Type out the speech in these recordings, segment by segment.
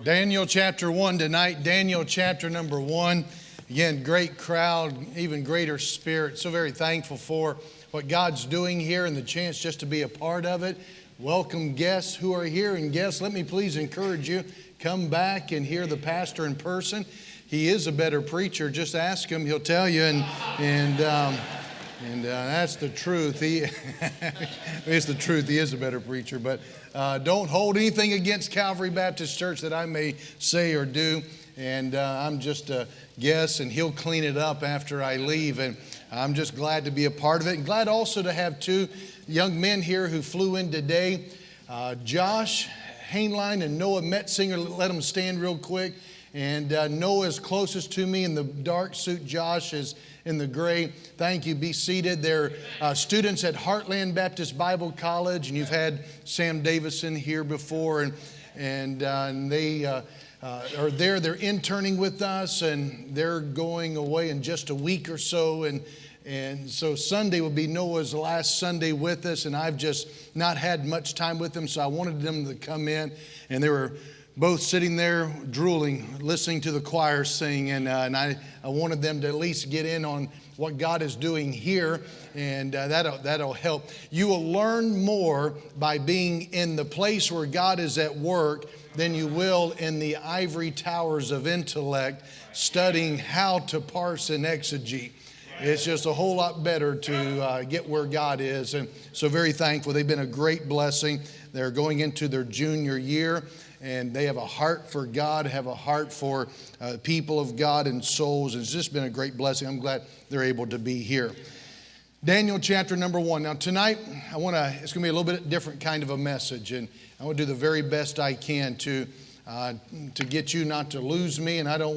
Daniel chapter 1 tonight, Daniel chapter number 1. Again, great crowd, even greater spirit. So very thankful for what God's doing here and the chance just to be a part of it. Welcome guests who are here, and guests, let me please encourage you, come back and hear the pastor in person. He is a better preacher. Just ask him, he'll tell you, and that's the truth. It's the truth. He is a better preacher, but don't hold anything against Calvary Baptist Church that I may say or do. And I'm just a guest, and he'll clean it up after I leave. And I'm just glad to be a part of it. And glad also to have two young men here who flew in today. Josh Hainline and Noah Metzinger. Let them stand real quick. And Noah is closest to me in the dark suit. Josh is in the gray. Thank you. Be seated. They're students at Heartland Baptist Bible College, and you've had Sam Davison here before, and they are there. They're interning with us, and they're going away in just a week or so, and so Sunday will be Noah's last Sunday with us, and I've just not had much time with them, so I wanted them to come in, and they were both sitting there drooling, listening to the choir sing, and I wanted them to at least get in on what God is doing here, and that'll help. You will learn more by being in the place where God is at work than you will in the ivory towers of intellect studying how to parse and exegete. It's just a whole lot better to get where God is, and so very thankful. They've been a great blessing. They're going into their junior year, and they have a heart for God, have a heart for people of God and souls. It's just been a great blessing. I'm glad they're able to be here. Daniel chapter number 1. Now tonight, it's going to be a little bit different kind of a message, and I want to do the very best I can to get you not to lose me, and I don't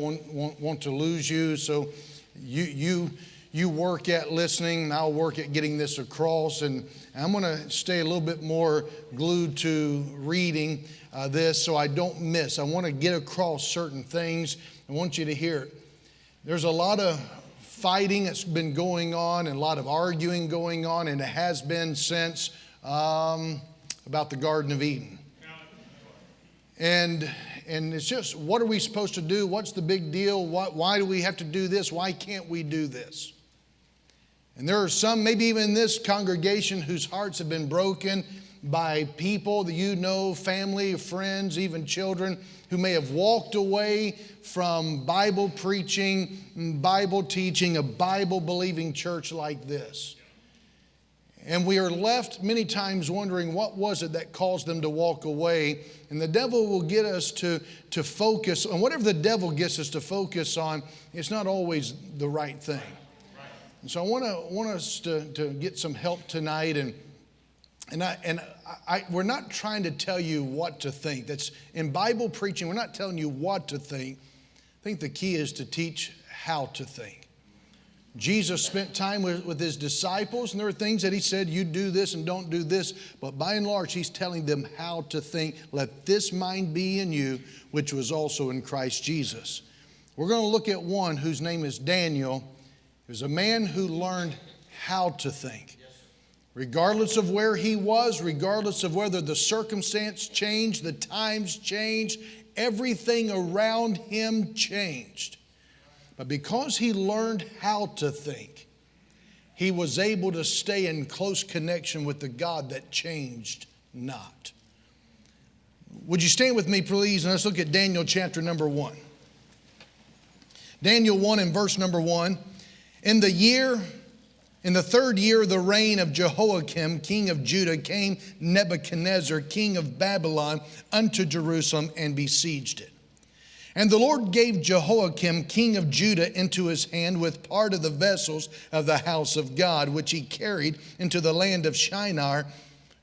want to lose you. So you work at listening, and I'll work at getting this across, and I'm going to stay a little bit more glued to reading this so I don't miss. I want to get across certain things. I want you to hear it. There's a lot of fighting that's been going on and a lot of arguing going on, and it has been since about the Garden of Eden. And it's just, what are we supposed to do? What's the big deal? Why do we have to do this? Why can't we do this? And there are some, maybe even in this congregation, whose hearts have been broken by people that you know, family, friends, even children, who may have walked away from Bible preaching, Bible teaching, a Bible-believing church like this. And we are left many times wondering, what was it that caused them to walk away? And the devil will get us to focus on whatever the devil gets us to focus on. It's not always the right thing. And so I want us to get some help tonight, and we're not trying to tell you what to think. That's in Bible preaching. We're not telling you what to think. I think the key is to teach how to think. Jesus spent time with his disciples, and there are things that he said, you do this and don't do this. But by and large, he's telling them how to think. Let this mind be in you, which was also in Christ Jesus. We're going to look at one whose name is Daniel. He was a man who learned how to think. Regardless of where he was, regardless of whether the circumstance changed, the times changed, everything around him changed. But because he learned how to think, he was able to stay in close connection with the God that changed not. Would you stand with me, please, and let's look at Daniel chapter number 1. Daniel 1 and verse number 1. In the third year of the reign of Jehoiakim, king of Judah, came Nebuchadnezzar, king of Babylon, unto Jerusalem and besieged it. And the Lord gave Jehoiakim, king of Judah, into his hand with part of the vessels of the house of God, which he carried into the land of Shinar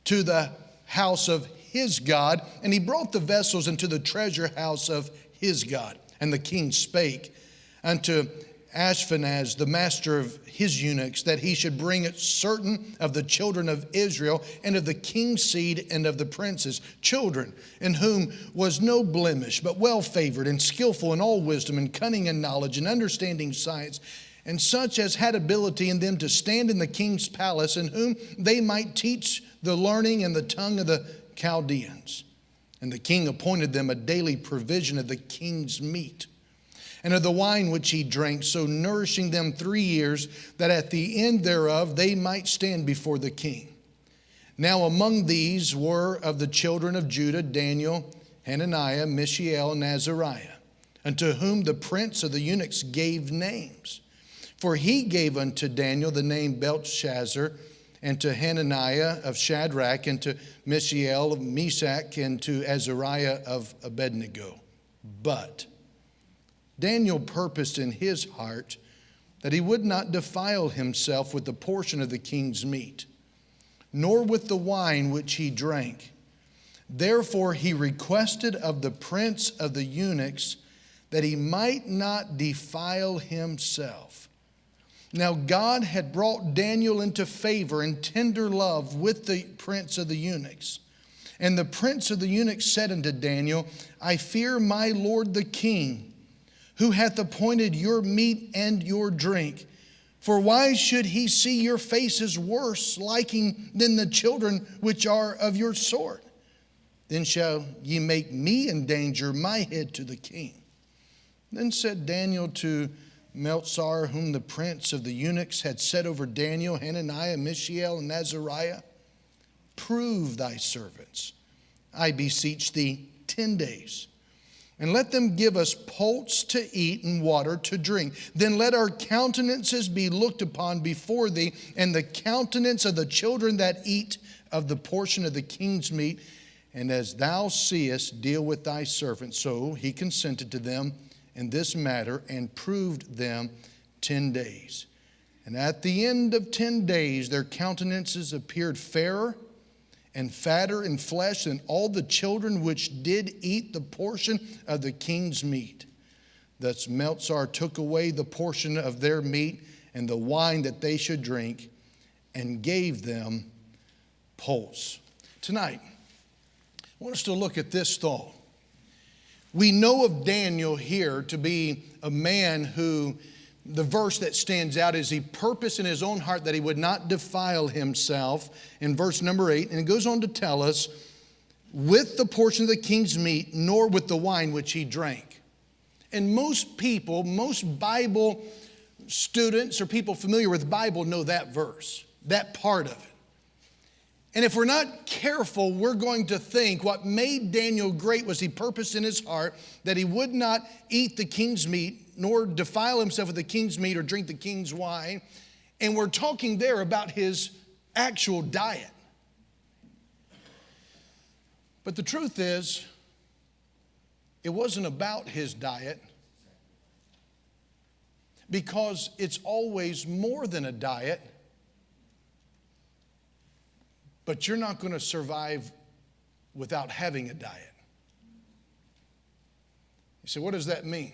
to the house of his God. And he brought the vessels into the treasure house of his God. And the king spake unto Ashpenaz, the master of his eunuchs, that he should bring it certain of the children of Israel and of the king's seed and of the princes, children in whom was no blemish, but well favored and skillful in all wisdom and cunning and knowledge and understanding science, and such as had ability in them to stand in the king's palace, in whom they might teach the learning and the tongue of the Chaldeans. And the king appointed them a daily provision of the king's meat and of the wine which he drank, so nourishing them 3 years, that at the end thereof they might stand before the king. Now among these were of the children of Judah Daniel, Hananiah, Mishael, and Azariah, unto whom the prince of the eunuchs gave names. For he gave unto Daniel the name Belteshazzar, and to Hananiah of Shadrach, and to Mishael of Meshach, and to Azariah of Abednego. But Daniel purposed in his heart that he would not defile himself with the portion of the king's meat, nor with the wine which he drank. Therefore he requested of the prince of the eunuchs that he might not defile himself. Now God had brought Daniel into favor and tender love with the prince of the eunuchs. And the prince of the eunuchs said unto Daniel, I fear my lord the king, who hath appointed your meat and your drink. For why should he see your faces worse liking than the children which are of your sort? Then shall ye make me endanger my head to the king. Then said Daniel to Melzar, whom the prince of the eunuchs had set over Daniel, Hananiah, Mishael, and Azariah, prove thy servants, I beseech thee, 10 days, and let them give us pulse to eat and water to drink. Then let our countenances be looked upon before thee, and the countenance of the children that eat of the portion of the king's meat. And as thou seest, deal with thy servants. So he consented to them in this matter, and proved them 10 days. And at the end of 10 days, their countenances appeared fairer and fatter in flesh than all the children which did eat the portion of the king's meat. Thus Melzar took away the portion of their meat and the wine that they should drink, and gave them pulse. Tonight, I want us to look at this thought. We know of Daniel here to be a man who, the verse that stands out is he purposed in his own heart that he would not defile himself in verse number 8. And it goes on to tell us, with the portion of the king's meat, nor with the wine which he drank. And most people, most Bible students or people familiar with the Bible know that verse, that part of it. And if we're not careful, we're going to think what made Daniel great was he purposed in his heart that he would not eat the king's meat, nor defile himself with the king's meat or drink the king's wine. And we're talking there about his actual diet. But the truth is, it wasn't about his diet, because it's always more than a diet. But you're not going to survive without having a diet. You say, what does that mean?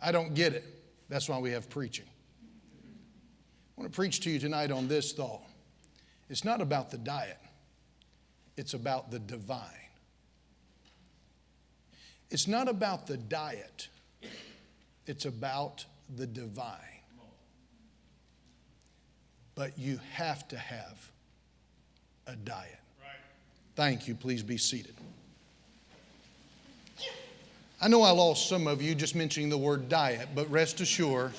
I don't get it. That's why we have preaching. I want to preach to you tonight on this thought. It's not about the diet. It's about the divine. It's not about the diet. It's about the divine. But you have to have a diet. Thank you. Please be seated. I know I lost some of you just mentioning the word diet, but rest assured,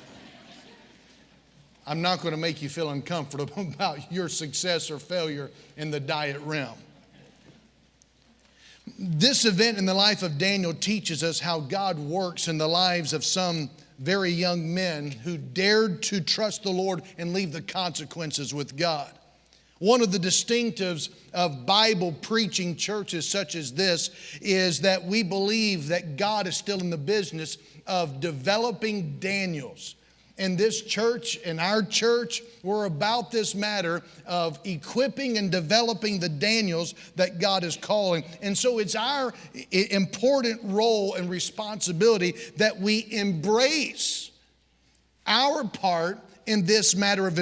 I'm not going to make you feel uncomfortable about your success or failure in the diet realm. This event in the life of Daniel teaches us how God works in the lives of some very young men who dared to trust the Lord and leave the consequences with God. One of the distinctives of Bible preaching churches such as this is that we believe that God is still in the business of developing Daniels. And this church, and our church, we're about this matter of equipping and developing the Daniels that God is calling. And so it's our important role and responsibility that we embrace our part in this matter of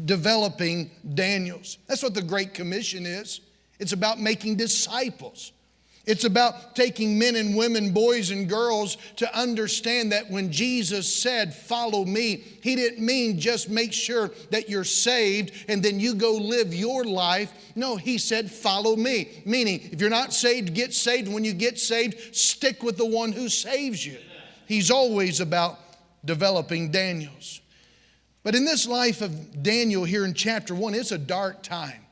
developing Daniels. That's what the Great Commission is. It's about making disciples. It's about taking men and women, boys and girls, to understand that when Jesus said, "Follow me," He didn't mean just make sure that you're saved and then you go live your life. No, He said, "Follow me." Meaning, if you're not saved, get saved. When you get saved, stick with the one who saves you. He's always about developing Daniels. But in this life of Daniel here in chapter 1, it's a dark time.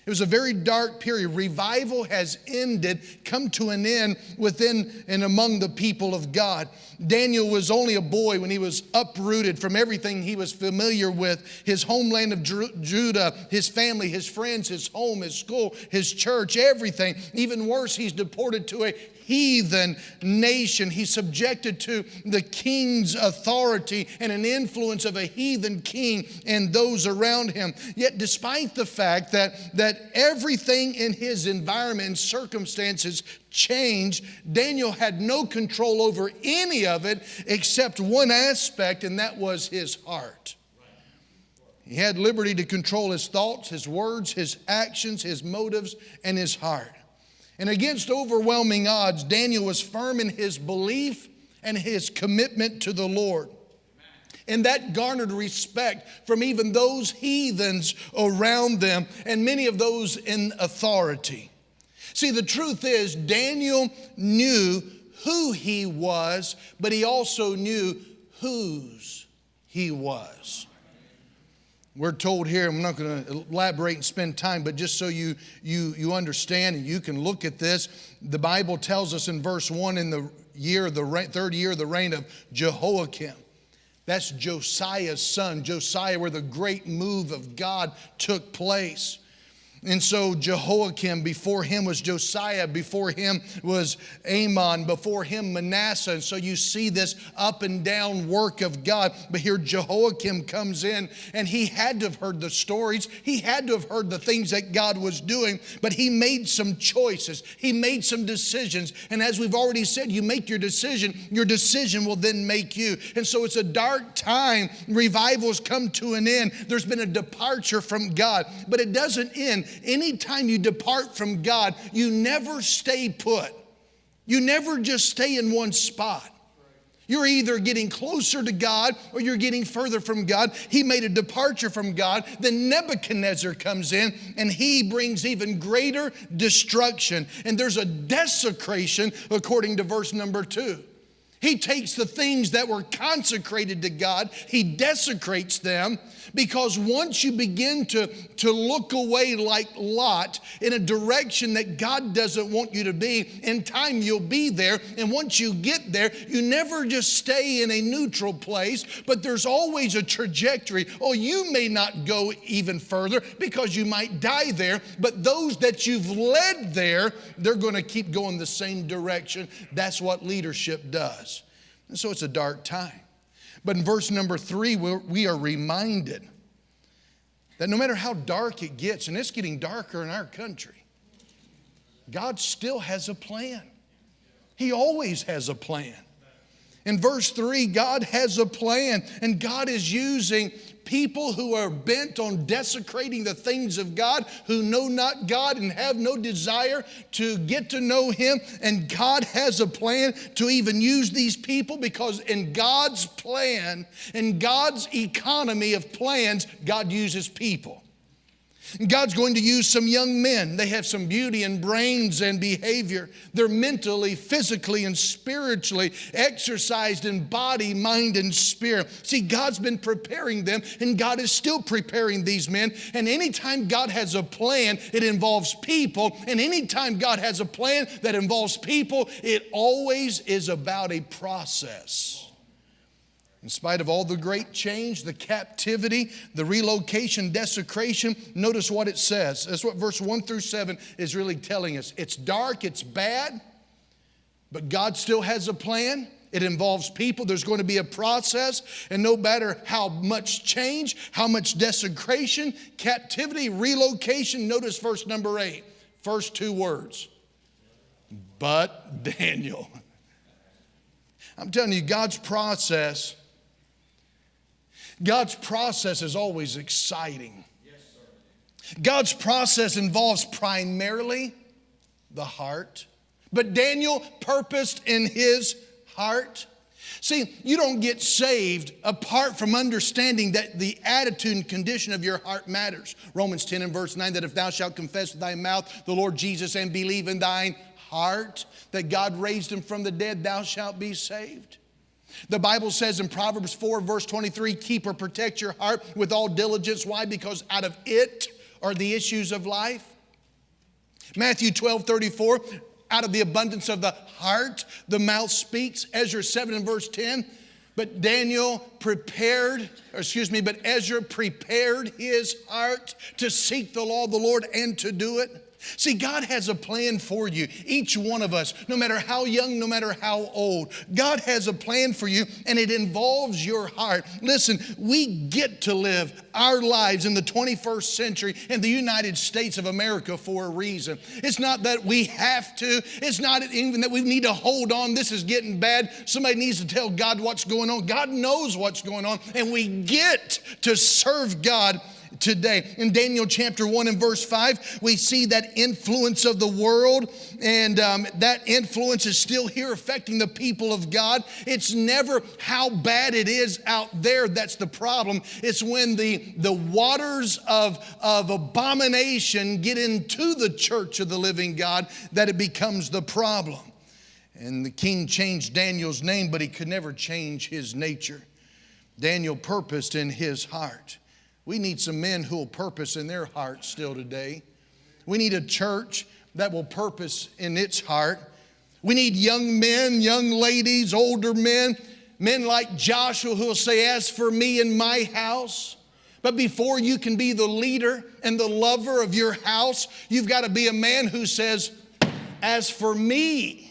It was a very dark period. Revival has ended, come to an end within and among the people of God. Daniel was only a boy when he was uprooted from everything he was familiar with. His homeland of Judah, his family, his friends, his home, his school, his church, everything. Even worse, he's deported to a heathen nation. He's subjected to the king's authority and an influence of a heathen king and those around him. Yet despite the fact that everything in his environment and circumstances changed, Daniel had no control over any of it except one aspect, and that was his heart. He had liberty to control his thoughts, his words, his actions, his motives, and his heart. And against overwhelming odds, Daniel was firm in his belief and his commitment to the Lord. And that garnered respect from even those heathens around them and many of those in authority. See, the truth is, Daniel knew who he was, but he also knew whose he was. We're told here, I'm not going to elaborate and spend time, but just so you understand and you can look at this, the Bible tells us in verse 1, in the third year of the reign of Jehoiakim. That's Josiah's son, Josiah, where the great move of God took place. And so Jehoiakim, before him was Josiah, before him was Amon, before him Manasseh. And so you see this up and down work of God. But here Jehoiakim comes in, and he had to have heard the stories. He had to have heard the things that God was doing. But he made some choices. He made some decisions. And as we've already said, you make your decision will then make you. And so it's a dark time. Revivals come to an end. There's been a departure from God. But it doesn't end. Anytime you depart from God, you never stay put. You never just stay in one spot. You're either getting closer to God or you're getting further from God. He made a departure from God. Then Nebuchadnezzar comes in and he brings even greater destruction. And there's a desecration according to verse number 2. He takes the things that were consecrated to God, he desecrates them, because once you begin to look away like Lot in a direction that God doesn't want you to be, in time you'll be there. And once you get there, you never just stay in a neutral place, but there's always a trajectory. Oh, you may not go even further because you might die there, but those that you've led there, they're going to keep going the same direction. That's what leadership does. And so it's a dark time. But in verse number 3, we are reminded that no matter how dark it gets, and it's getting darker in our country, God still has a plan. He always has a plan. In verse 3, God has a plan, and God is using people who are bent on desecrating the things of God, who know not God and have no desire to get to know Him. And God has a plan to even use these people, because in God's plan, in God's economy of plans, God uses people. God's going to use some young men. They have some beauty and brains and behavior. They're mentally, physically, and spiritually exercised in body, mind, and spirit. See, God's been preparing them, and God is still preparing these men. And anytime God has a plan, it involves people. And anytime God has a plan that involves people, it always is about a process. In spite of all the great change, the captivity, the relocation, desecration, notice what it says. That's what verse 1 through 7 is really telling us. It's dark, it's bad, but God still has a plan. It involves people. There's going to be a process. And no matter how much change, how much desecration, captivity, relocation, notice verse number 8. First 2 words. But Daniel. I'm telling you, God's process is always exciting. God's process involves primarily the heart, But Daniel purposed in his heart. See, you don't get saved apart from understanding that the attitude and condition of your heart matters. Romans 10 and verse 9, that if thou shalt confess with thy mouth the Lord Jesus and believe in thine heart that God raised him from the dead, thou shalt be saved. The Bible says in Proverbs 4 verse 23, keep or protect your heart with all diligence. Why? Because out of it are the issues of life. Matthew 12:34, out of the abundance of the heart, the mouth speaks. Ezra 7 and verse 10. But Ezra prepared his heart to seek the law of the Lord and to do it. See, God has a plan for you. Each one of us, no matter how young, no matter how old, God has a plan for you, and it involves your heart. Listen, we get to live our lives in the 21st century in the United States of America for a reason. It's not that we have to. It's not even that we need to hold on. This is getting bad. Somebody needs to tell God what's going on. God knows what's going on, and we get to serve God today. In Daniel chapter 1 and verse 5, we see that influence of the world, and that influence is still here affecting the people of God. It's never how bad it is out there that's the problem. It's when the waters of abomination get into the church of the living God that it becomes the problem. And the king changed Daniel's name, but he could never change his nature. Daniel purposed in his heart. We need some men who will purpose in their heart still today. We need a church that will purpose in its heart. We need young men, young ladies, older men, men like Joshua who will say, as for me and my house. But before you can be the leader and the lover of your house, you've got to be a man who says, as for me.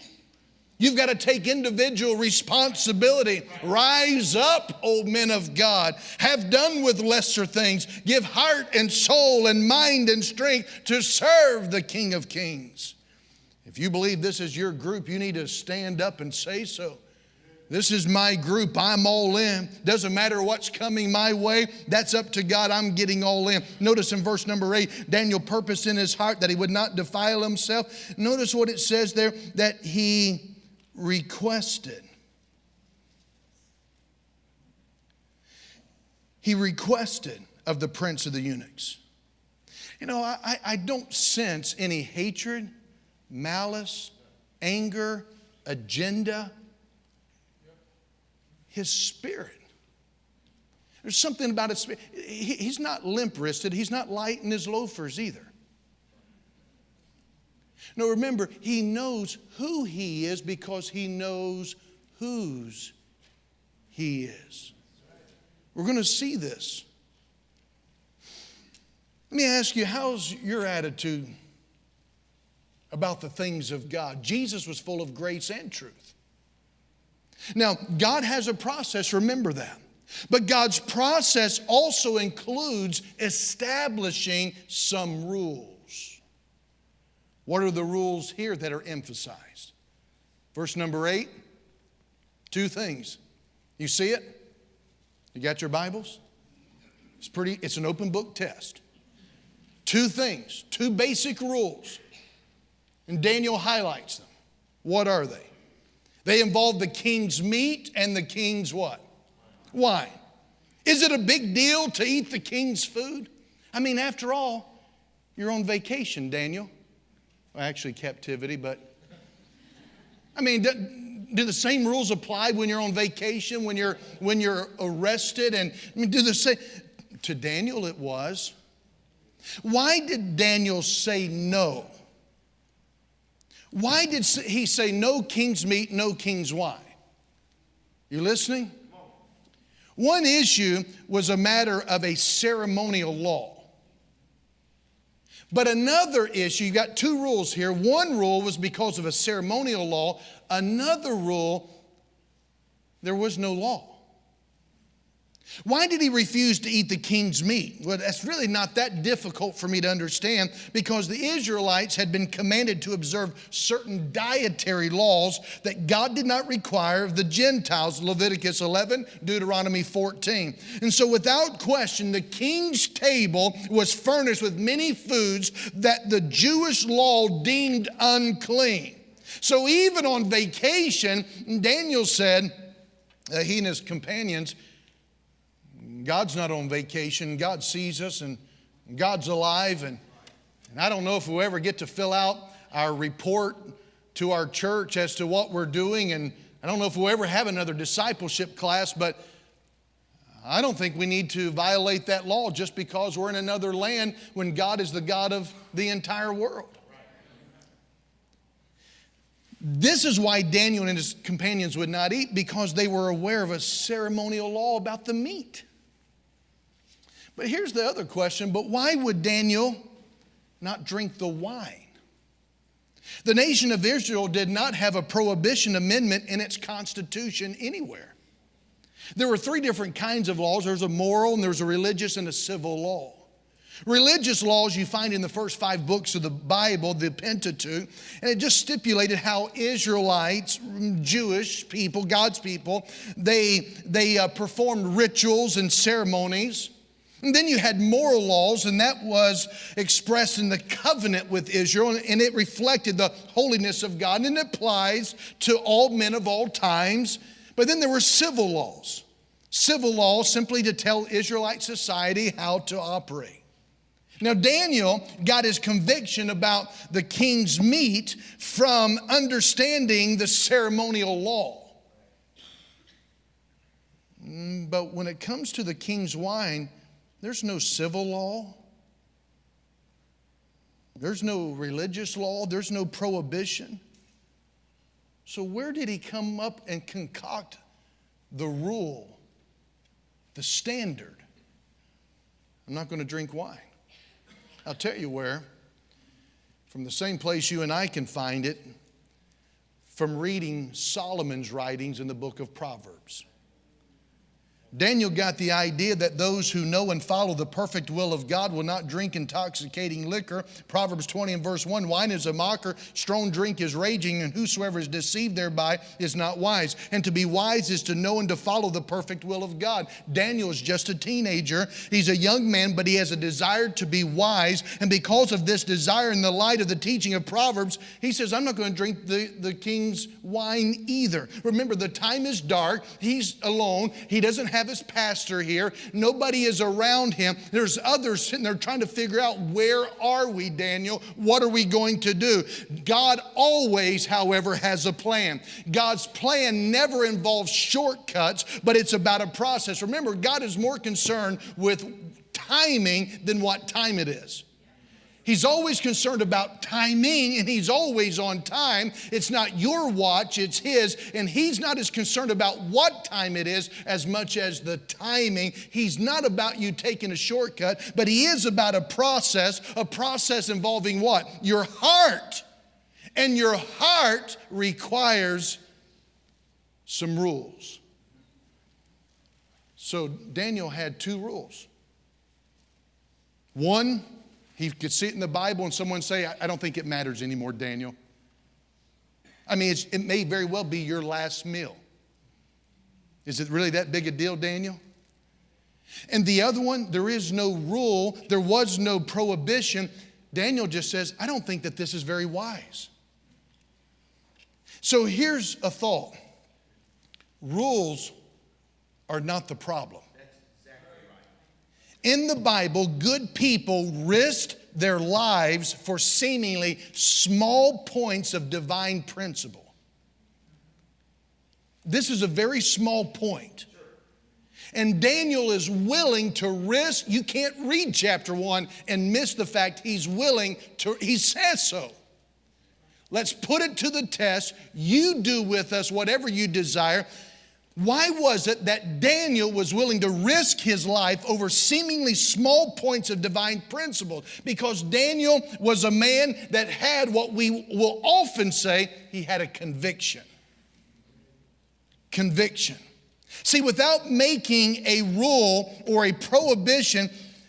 You've got to take individual responsibility. Rise up, O men of God. Have done with lesser things. Give heart and soul and mind and strength to serve the King of Kings. If you believe this is your group, you need to stand up and say so. This is my group. I'm all in. Doesn't matter what's coming my way. That's up to God. I'm getting all in. Notice in verse number 8, Daniel purposed in his heart that he would not defile himself. Notice what it says there, that he requested. He requested of the prince of the eunuchs. You know, I don't sense any hatred, malice, anger, agenda. His spirit. There's something about his spirit. He's not limp-wristed. He's not light in his loafers either. No, remember, he knows who he is because he knows whose he is. We're going to see this. Let me ask you, how's your attitude about the things of God? Jesus was full of grace and truth. Now, God has a process, remember that. But God's process also includes establishing some rules. What are the rules here that are emphasized? Verse number 8, two things. You see it? You got your Bibles? It's an open book test. Two things, two basic rules. And Daniel highlights them. What are they? They involve the king's meat and the king's what? Wine. Is it a big deal to eat the king's food? I mean, after all, you're on vacation, Daniel. Well, actually, captivity, but I mean, do the same rules apply when you're on vacation, when you're arrested? And I mean, do the same. To Daniel, it was. Why did Daniel say no? Why did he say no king's meat, no king's wine? You listening? One issue was a matter of a ceremonial law. But another issue, you got two rules here. One rule was because of a ceremonial law. Another rule, there was no law. Why did he refuse to eat the king's meat? Well, that's really not that difficult for me to understand, because the Israelites had been commanded to observe certain dietary laws that God did not require of the Gentiles, Leviticus 11, Deuteronomy 14. And so without question, the king's table was furnished with many foods that the Jewish law deemed unclean. So even on vacation, Daniel said, he and his companions, God's not on vacation. God sees us and God's alive. And I don't know if we'll ever get to fill out our report to our church as to what we're doing. And I don't know if we'll ever have another discipleship class, but I don't think we need to violate that law just because we're in another land when God is the God of the entire world. This is why Daniel and his companions would not eat, because they were aware of a ceremonial law about the meat. But here's the other question, but why would Daniel not drink the wine? The nation of Israel did not have a prohibition amendment in its constitution anywhere. There were three different kinds of laws. There's a moral, and there's a religious, and a civil law. Religious laws you find in the first 5 books of the Bible, the Pentateuch, and it just stipulated how Israelites, Jewish people, God's people, they performed rituals and ceremonies. And then you had moral laws, and that was expressed in the covenant with Israel, and it reflected the holiness of God, and it applies to all men of all times. But then there were civil laws. Civil laws simply to tell Israelite society how to operate. Now, Daniel got his conviction about the king's meat from understanding the ceremonial law. But when it comes to the king's wine, there's no civil law. There's no religious law. There's no prohibition. So where did he come up and concoct the rule, the standard? I'm not going to drink wine. I'll tell you where. From the same place you and I can find it, from reading Solomon's writings in the book of Proverbs. Daniel got the idea that those who know and follow the perfect will of God will not drink intoxicating liquor. Proverbs 20 and verse 1, wine is a mocker, strong drink is raging, and whosoever is deceived thereby is not wise. And to be wise is to know and to follow the perfect will of God. Daniel is just a teenager. He's a young man, but he has a desire to be wise. And because of this desire, in the light of the teaching of Proverbs, he says, I'm not going to drink the king's wine either. Remember, the time is dark. He's alone. He doesn't have his pastor here. Nobody is around him. There's others sitting there trying to figure out, where are we, Daniel? What are we going to do? God always, however, has a plan. God's plan never involves shortcuts, but it's about a process. Remember, God is more concerned with timing than what time it is. He's always concerned about timing, and he's always on time. It's not your watch, it's his. And he's not as concerned about what time it is as much as the timing. He's not about you taking a shortcut, but he is about a process involving what? Your heart. And your heart requires some rules. So Daniel had 2 rules. One, he could see it in the Bible and someone say, I don't think it matters anymore, Daniel. I mean, it may very well be your last meal. Is it really that big a deal, Daniel? And the other one, there is no rule. There was no prohibition. Daniel just says, I don't think that this is very wise. So here's a thought. Rules are not the problem. In the Bible, good people risked their lives for seemingly small points of divine principle. This is a very small point. And Daniel is willing to risk. You can't read chapter 1 and miss the fact he's willing to, he says so. Let's put it to the test. You do with us whatever you desire. Why was it that Daniel was willing to risk his life over seemingly small points of divine principles? Because Daniel was a man that had what we will often say, he had a conviction. Conviction. See, without making a rule or a prohibition,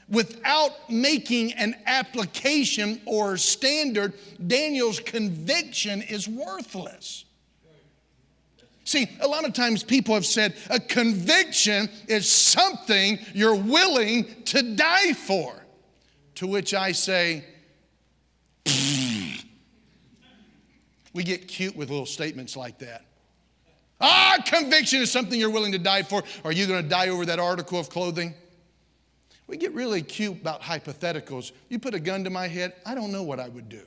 without making an application or standard, Daniel's conviction is worthless. See, a lot of times people have said a conviction is something you're willing to die for. To which I say, We get cute with little statements like that. Conviction is something you're willing to die for. Are you going to die over that article of clothing? We get really cute about hypotheticals. You put a gun to my head, I don't know what I would do.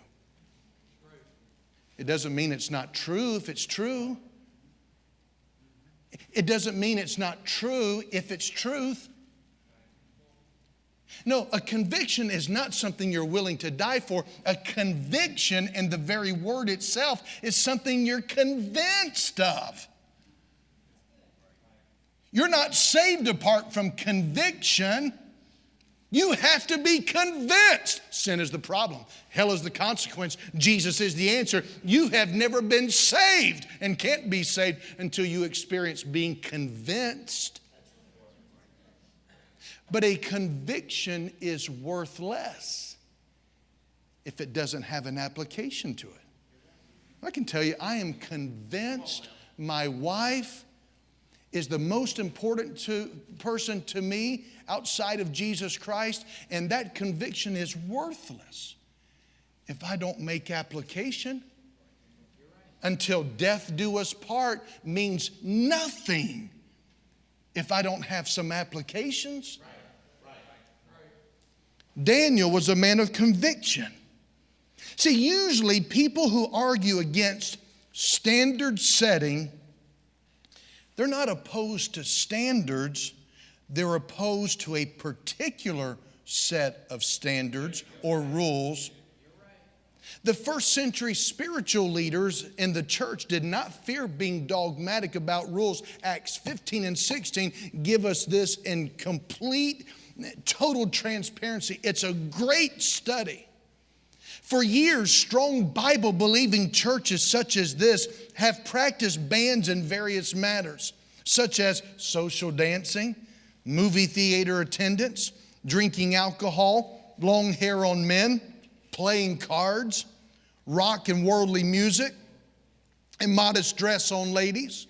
It doesn't mean it's not true if it's true. It doesn't mean it's not true if it's truth. No, a conviction is not something you're willing to die for. A conviction, and the very word itself, is something you're convinced of. You're not saved apart from conviction. You have to be convinced. Sin is the problem. Hell is the consequence. Jesus is the answer. You have never been saved and can't be saved until you experience being convinced. But a conviction is worth less if it doesn't have an application to it. I can tell you, I am convinced my wife is the most important person to me outside of Jesus Christ, and that conviction is worthless if I don't make application. Until death do us part means nothing if I don't have some applications. Daniel was a man of conviction. See, usually people who argue against standard setting, they're not opposed to standards, they're opposed to a particular set of standards or rules. The first century spiritual leaders in the church did not fear being dogmatic about rules. Acts 15 and 16 give us this in complete, total transparency. It's a great study. For years, strong Bible-believing churches such as this have practiced bans in various matters, such as social dancing, movie theater attendance, drinking alcohol, long hair on men, playing cards, rock and worldly music, and modest dress on ladies.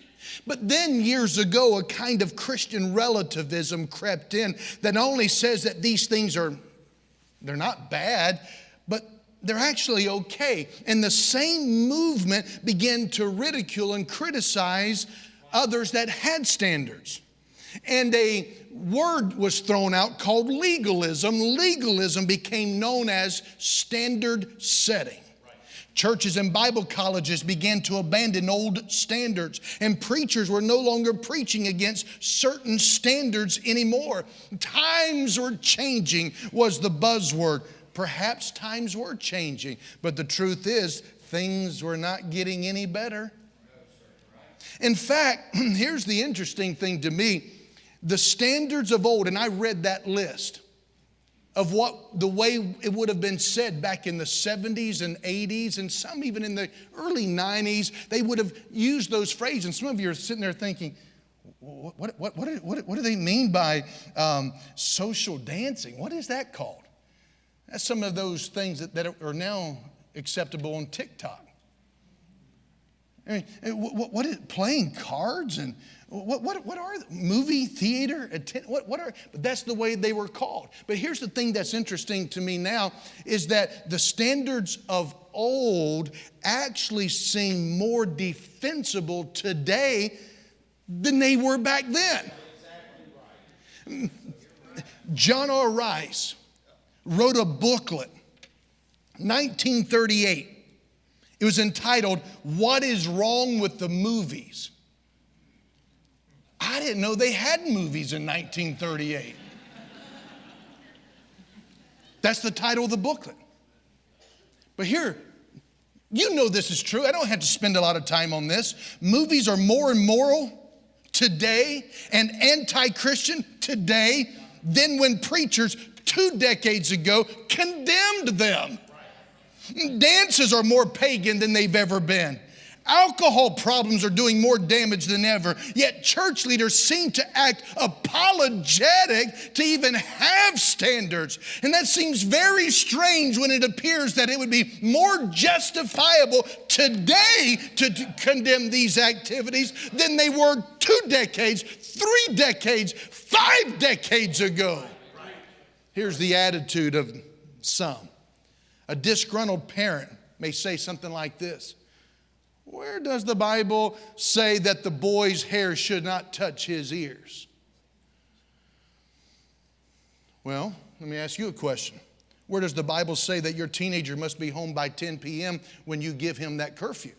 But then years ago, a kind of Christian relativism crept in that only says that these things they're not bad, but they're actually okay. And the same movement began to ridicule and criticize others that had standards. And a word was thrown out called legalism. Legalism became known as standard setting. Churches and Bible colleges began to abandon old standards, and preachers were no longer preaching against certain standards anymore. Times were changing was the buzzword. Perhaps times were changing, but the truth is things were not getting any better. In fact, here's the interesting thing to me. The standards of old, and I read that list of the way it would have been said back in the 70s and 80s, and some even in the early 90s, they would have used those phrases. And some of you are sitting there thinking, what do they mean by social dancing? What is that called? That's some of those things that are now acceptable on TikTok. I mean, what is playing cards and what are movie theater? What are? But that's the way they were called. But here's the thing that's interesting to me now is that the standards of old actually seem more defensible today than they were back then. Exactly right. John R. Rice wrote a booklet, 1938. It was entitled, "What is Wrong with the Movies?" I didn't know they had movies in 1938. That's the title of the booklet. But here, you know this is true. I don't have to spend a lot of time on this. Movies are more immoral today and anti-Christian today than when preachers 2 decades ago condemned them. Dances are more pagan than they've ever been. Alcohol problems are doing more damage than ever. Yet church leaders seem to act apologetic to even have standards. And that seems very strange when it appears that it would be more justifiable today to condemn these activities than they were 2 decades, 3 decades, 5 decades ago. Here's the attitude of some. A disgruntled parent may say something like this: Where does the Bible say that the boy's hair should not touch his ears? Well, let me ask you a question. Where does the Bible say that your teenager must be home by 10 p.m. when you give him that curfew?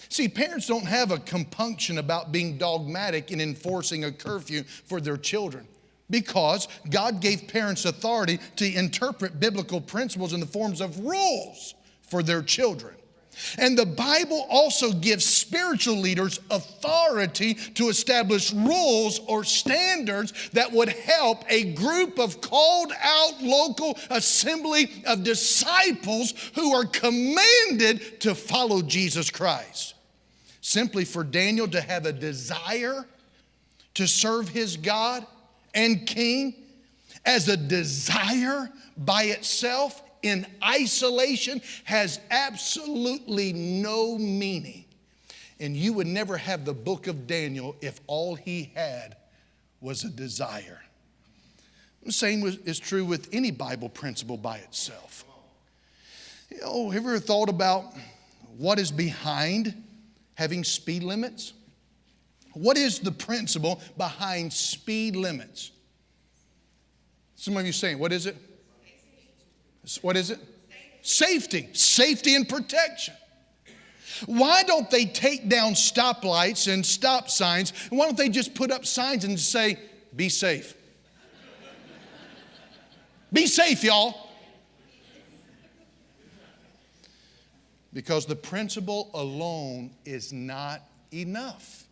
See, parents don't have a compunction about being dogmatic in enforcing a curfew for their children, because God gave parents authority to interpret biblical principles in the forms of rules for their children. And the Bible also gives spiritual leaders authority to establish rules or standards that would help a group of called out local assembly of disciples who are commanded to follow Jesus Christ. Simply for Daniel to have a desire to serve his God and King as a desire by itself in isolation has absolutely no meaning. And you would never have the book of Daniel if all he had was a desire. The same is true with any Bible principle by itself. You know, have you ever thought about what is behind having speed limits? What is the principle behind speed limits? Some of you saying, what is it? What is it? Safety. Safety and protection. Why don't they take down stoplights and stop signs? And why don't they just put up signs and say, be safe? Be safe, y'all. Because the principle alone is not enough.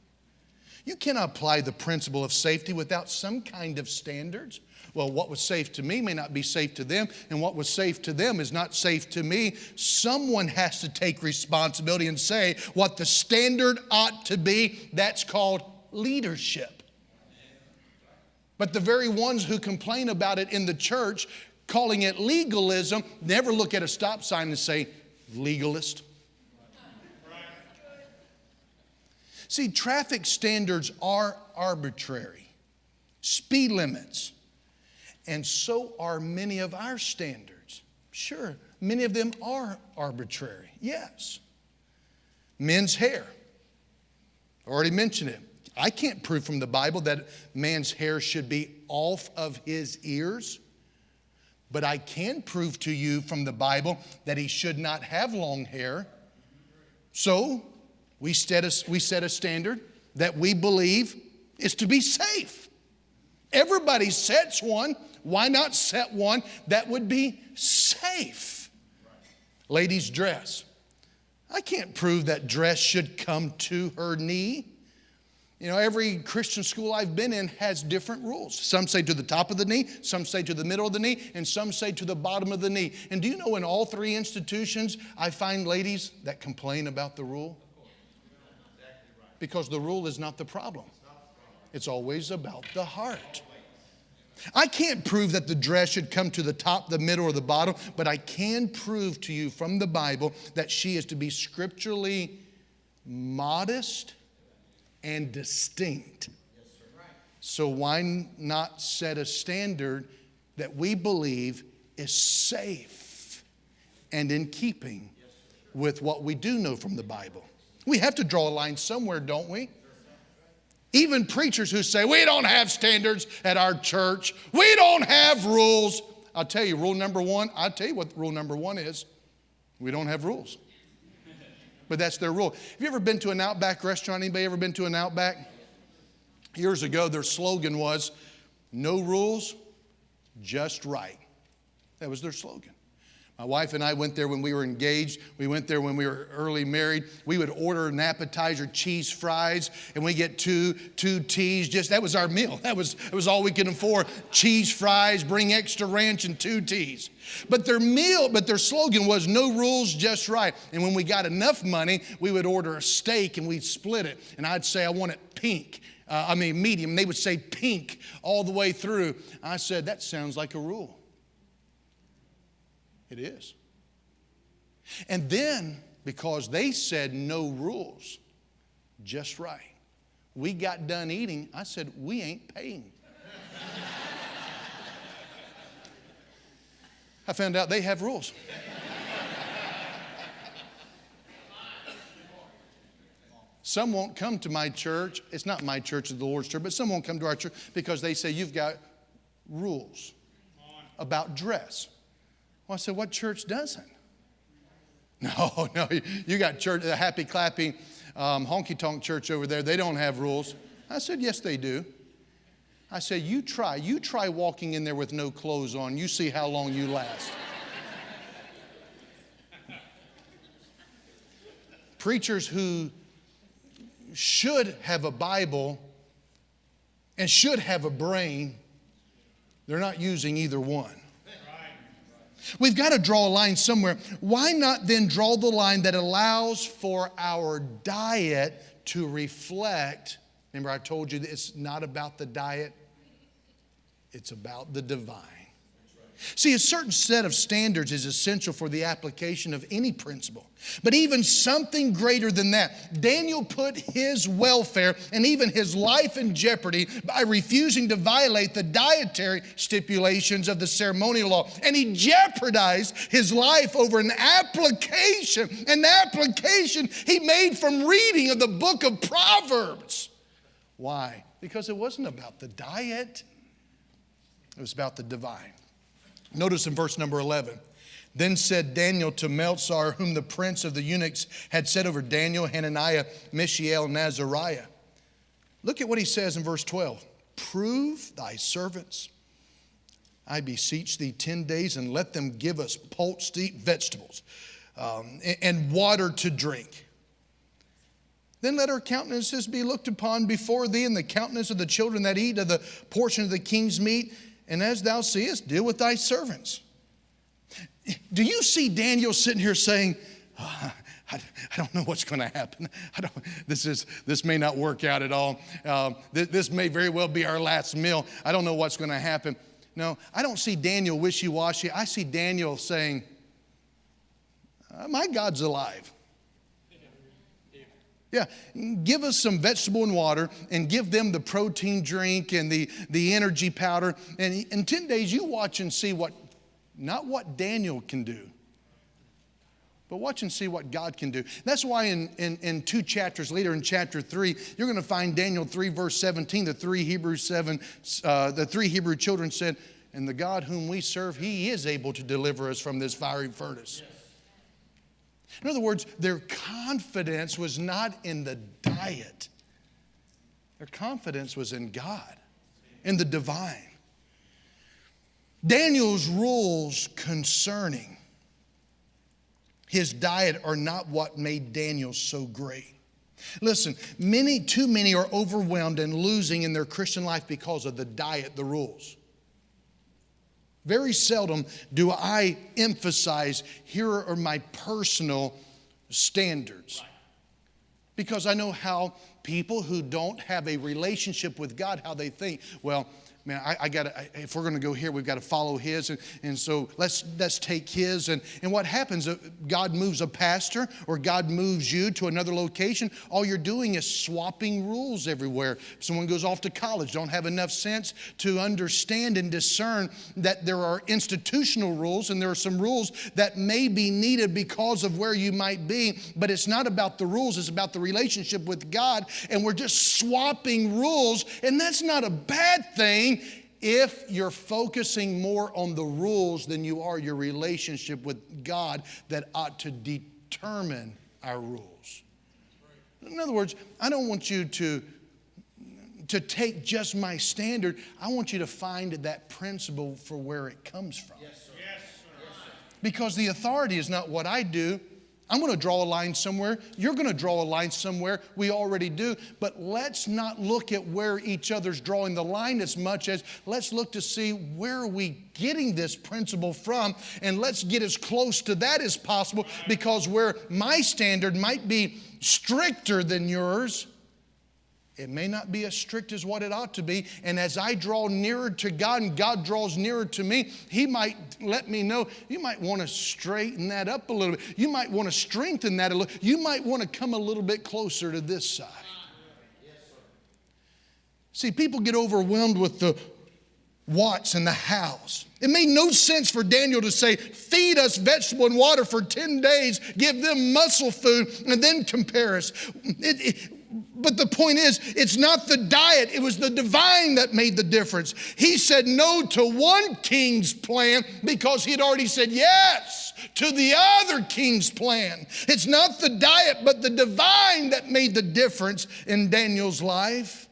You cannot apply the principle of safety without some kind of standards. Well, what was safe to me may not be safe to them, and what was safe to them is not safe to me. Someone has to take responsibility and say what the standard ought to be. That's called leadership. But the very ones who complain about it in the church, calling it legalism, never look at a stop sign and say, legalist. See, traffic standards are arbitrary. Speed limits. And so are many of our standards. Sure, many of them are arbitrary, yes. Men's hair. Already mentioned it. I can't prove from the Bible that man's hair should be off of his ears. But I can prove to you from the Bible that he should not have long hair. So we set a standard that we believe is to be safe. Everybody sets one. Why not set one that would be safe? Ladies' dress. I can't prove that dress should come to her knee. You know, every Christian school I've been in has different rules. Some say to the top of the knee, some say to the middle of the knee, and some say to the bottom of the knee. And do you know in all three institutions, I find ladies that complain about the rule? Because the rule is not the problem. It's always about the heart. I can't prove that the dress should come to the top, the middle, or the bottom, but I can prove to you from the Bible that she is to be scripturally modest and distinct. So why not set a standard that we believe is safe and in keeping with what we do know from the Bible? We have to draw a line somewhere, don't we? Even preachers who say, we don't have standards at our church. We don't have rules. I'll tell you, rule number one, I'll tell you what rule number one is. We don't have rules. But that's their rule. Have you ever been to an Outback restaurant? Anybody ever been to an Outback? Years ago, their slogan was, no rules, just right. That was their slogan. My wife and I went there when we were engaged. We went there when we were early married. We would order an appetizer, cheese fries, and we get two teas. That was our meal. That was all we could afford. Cheese fries, bring extra ranch, and 2 teas. But their slogan was no rules, just right. And when we got enough money, we would order a steak and we'd split it. And I'd say, I want it pink. Medium. They would say pink all the way through. I said, that sounds like a rule. It is. And then, because they said no rules, just right, we got done eating. I said, we ain't paying. I found out they have rules. Some won't come to my church. It's not my church, it's the Lord's church, but some won't come to our church because they say you've got rules about dress. Well, I said, what church doesn't? No, you got church, a happy clappy honky tonk church over there. They don't have rules. I said, yes, they do. I said, you try walking in there with no clothes on. You see how long you last. Preachers who should have a Bible and should have a brain, they're not using either one. We've got to draw a line somewhere. Why not then draw the line that allows for our diet to reflect? Remember, I told you that it's not about the diet, it's about the divine. See, a certain set of standards is essential for the application of any principle. But even something greater than that, Daniel put his welfare and even his life in jeopardy by refusing to violate the dietary stipulations of the ceremonial law. And he jeopardized his life over an application he made from reading of the book of Proverbs. Why? Because it wasn't about the diet. It was about the divine. Notice in verse number 11. Then said Daniel to Melchizedek, whom the prince of the eunuchs had set over Daniel, Hananiah, Mishael, and Azariah. Look at what he says in verse 12. Prove thy servants, I beseech thee, 10 days, and let them give us pulsed vegetables and water to drink. Then let our countenances be looked upon before thee, and the countenance of the children that eat of the portion of the king's meat. And as thou seest, deal with thy servants. Do you see Daniel sitting here saying, I don't know what's going to happen. This may not work out at all. This may very well be our last meal. I don't know what's going to happen. No, I don't see Daniel wishy-washy. I see Daniel saying, my God's alive. Yeah, give us some vegetable and water and give them the protein drink and the energy powder. And in 10 days, you watch and see not what Daniel can do, but watch and see what God can do. That's why in 2 chapters later, in chapter 3, you're going to find Daniel 3, verse 17, the three Hebrew children said, and the God whom we serve, he is able to deliver us from this fiery furnace. In other words, their confidence was not in the diet. Their confidence was in God, in the divine. Daniel's rules concerning his diet are not what made Daniel so great. Listen, too many are overwhelmed and losing in their Christian life because of the diet, the rules. Very seldom do I emphasize, here are my personal standards. Because I know how people who don't have a relationship with God, how they think, well, man, if we're going to go here, we've got to follow his. And so let's take his. And what happens, God moves a pastor or God moves you to another location. All you're doing is swapping rules everywhere. Someone goes off to college, don't have enough sense to understand and discern that there are institutional rules and there are some rules that may be needed because of where you might be. But it's not about the rules, it's about the relationship with God. And we're just swapping rules. And that's not a bad thing if you're focusing more on the rules than you are your relationship with God that ought to determine our rules. In other words, I don't want you to take just my standard. I want you to find that principle for where it comes from. Yes, sir. Yes, sir. Because the authority is not what I do. I'm going to draw a line somewhere. You're going to draw a line somewhere. We already do. But let's not look at where each other's drawing the line as much as let's look to see where are we getting this principle from, and let's get as close to that as possible, because where my standard might be stricter than yours, it may not be as strict as what it ought to be. And as I draw nearer to God and God draws nearer to me, he might let me know, you might want to straighten that up a little bit. You might want to strengthen that a little. You might want to come a little bit closer to this side. See, people get overwhelmed with the what's and the hows. It made no sense for Daniel to say, feed us vegetable and water for 10 days, give them muscle food, and then compare us. But the point is, it's not the diet, it was the divine that made the difference. He said no to one king's plan because he had already said yes to the other king's plan. It's not the diet, but the divine that made the difference in Daniel's life.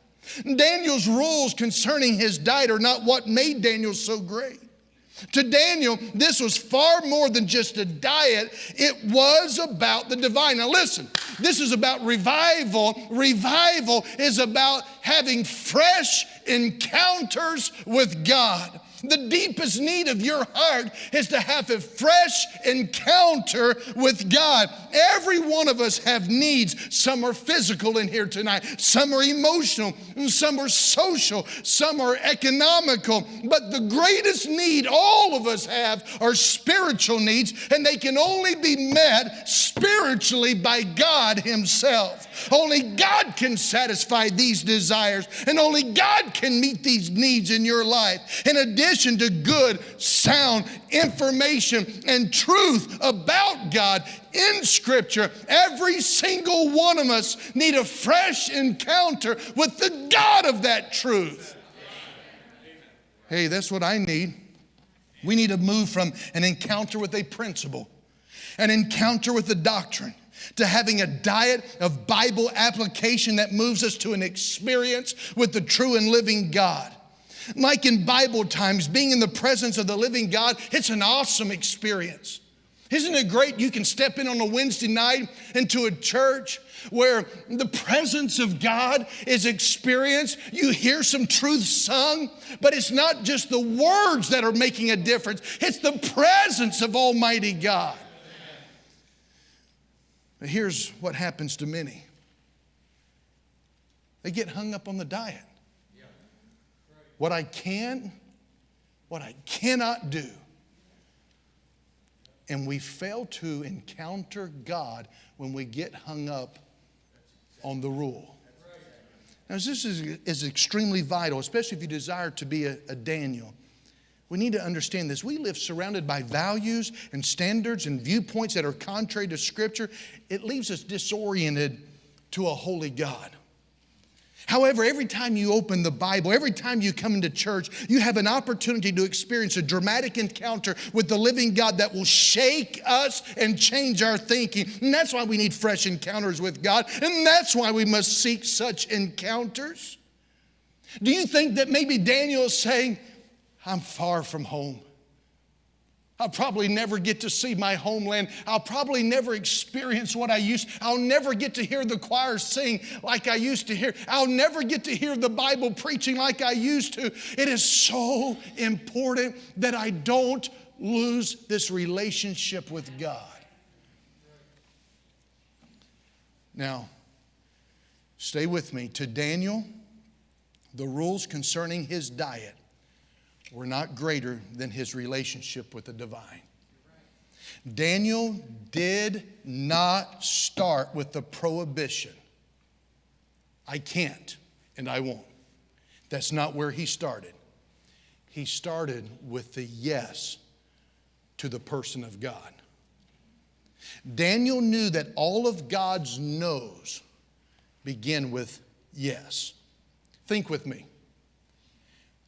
Daniel's rules concerning his diet are not what made Daniel so great. To Daniel, this was far more than just a diet. It was about the divine. Now listen, this is about revival. Revival is about having fresh encounters with God. The deepest need of your heart is to have a fresh encounter with God. Every one of us have needs. Some are physical in here tonight. Some are emotional. Some are social. Some are economical. But the greatest need all of us have are spiritual needs, and they can only be met spiritually by God Himself. Only God can satisfy these desires, and only God can meet these needs in your life. In addition to good, sound information and truth about God in Scripture, every single one of us need a fresh encounter with the God of that truth. Hey, that's what I need. We need to move from an encounter with a principle, an encounter with the doctrine, to having a diet of Bible application that moves us to an experience with the true and living God. Like in Bible times, being in the presence of the living God, it's an awesome experience. Isn't it great you can step in on a Wednesday night into a church where the presence of God is experienced? You hear some truth sung, but it's not just the words that are making a difference. It's the presence of Almighty God. But here's what happens to many. They get hung up on the diet. What I can, what I cannot do. And we fail to encounter God when we get hung up on the rule. Now, this is extremely vital, especially if you desire to be a Daniel. We need to understand this. We live surrounded by values and standards and viewpoints that are contrary to Scripture. It leaves us disoriented to a holy God. However, every time you open the Bible, every time you come into church, you have an opportunity to experience a dramatic encounter with the living God that will shake us and change our thinking. And that's why we need fresh encounters with God. And that's why we must seek such encounters. Do you think that maybe Daniel is saying, I'm far from home. I'll probably never get to see my homeland. I'll probably never experience what I used. I'll never get to hear the choir sing like I used to hear. I'll never get to hear the Bible preaching like I used to. It is so important that I don't lose this relationship with God. Now, stay with me. To Daniel, the rules concerning his diet were not greater than his relationship with the divine. Daniel did not start with the prohibition. I can't and I won't. That's not where he started. He started with the yes to the person of God. Daniel knew that all of God's no's begin with yes. Think with me.